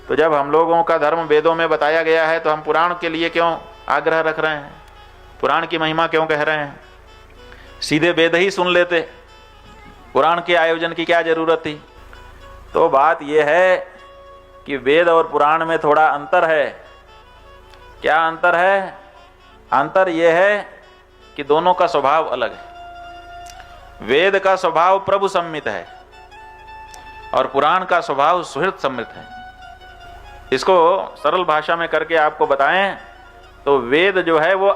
तो जब हम लोगों का धर्म वेदों में बताया गया है तो हम पुराण के लिए क्यों आग्रह रख रहे हैं, पुराण की महिमा क्यों कह रहे हैं? सीधे वेद ही सुन लेते, पुराण के आयोजन की क्या जरूरत थी? तो बात यह है कि वेद और पुराण में थोड़ा अंतर है। क्या अंतर है? अंतर यह है कि दोनों का स्वभाव अलग है। वेद का स्वभाव प्रभु सम्मित है और पुराण का स्वभाव सुहृद सम्मित है। इसको सरल भाषा में करके आपको बताएं तो वेद जो है वो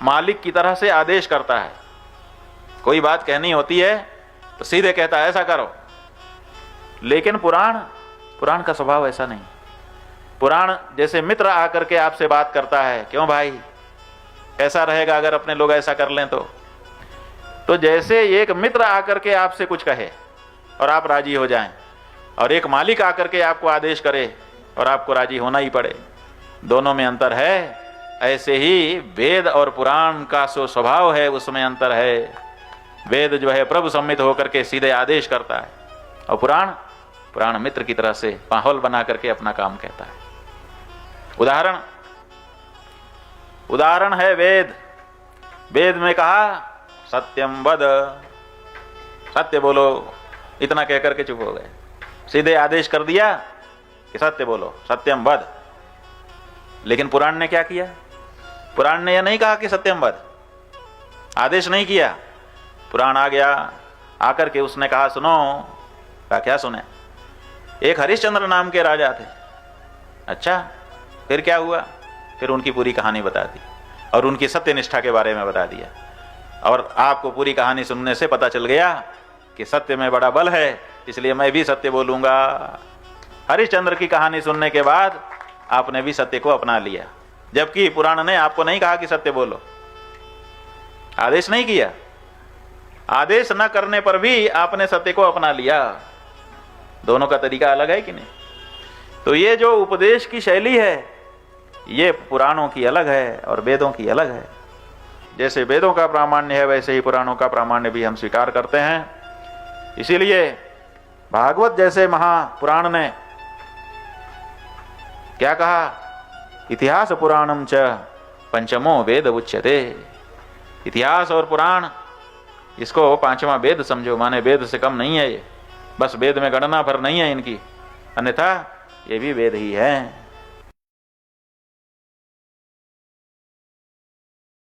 मालिक की तरह से आदेश करता है। कोई बात कहनी होती है तो सीधे कहता है ऐसा करो। लेकिन पुराण का स्वभाव ऐसा नहीं। पुराण जैसे मित्र आकर के आपसे बात करता है, क्यों भाई ऐसा रहेगा अगर अपने लोग ऐसा कर लें तो जैसे एक मित्र आकर के आपसे कुछ कहे और आप राजी हो जाएं, और एक मालिक आकर के आपको आदेश करे और आपको राजी होना ही पड़े, दोनों में अंतर है। ऐसे ही वेद और पुराण का जो स्वभाव है उसमें अंतर है। वेद जो है प्रभु सम्मित होकर के सीधे आदेश करता है, और पुराण मित्र की तरह से माहौल बना करके अपना काम कहता है। उदाहरण है वेद में कहा सत्यम वद, सत्य बोलो, इतना कहकर के चुप हो गए। सीधे आदेश कर दिया कि सत्य बोलो, सत्यम वद। लेकिन पुराण ने क्या किया? पुराण ने यह नहीं कहा कि सत्यम वद, आदेश नहीं किया। पुराण आ गया, आकर के उसने कहा सुनो। कहा क्या सुने? एक हरिश्चंद्र नाम के राजा थे। अच्छा, फिर क्या हुआ? फिर उनकी पूरी कहानी बता दी और उनकी सत्यनिष्ठा के बारे में बता दिया। और आपको पूरी कहानी सुनने से पता चल गया कि सत्य में बड़ा बल है, इसलिए मैं भी सत्य बोलूंगा। हरिश्चंद्र की कहानी सुनने के बाद आपने भी सत्य को अपना लिया, जबकि पुराण ने आपको नहीं कहा कि सत्य बोलो, आदेश नहीं किया। आदेश न करने पर भी आपने सत्य को अपना लिया। दोनों का तरीका अलग है कि नहीं? तो ये जो उपदेश की शैली है ये पुराणों की अलग है और वेदों की अलग है। जैसे वेदों का प्रामाण्य है वैसे ही पुराणों का प्रामाण्य भी हम स्वीकार करते हैं। इसीलिए भागवत जैसे महापुराण ने क्या कहा? इतिहास पुराणम च पंचमो वेद उच्यते। इतिहास और पुराण, इसको पांचवा वेद समझो, माने वेद से कम नहीं है ये, बस वेद में गणना भर नहीं है इनकी, अन्यथा ये भी वेद ही है।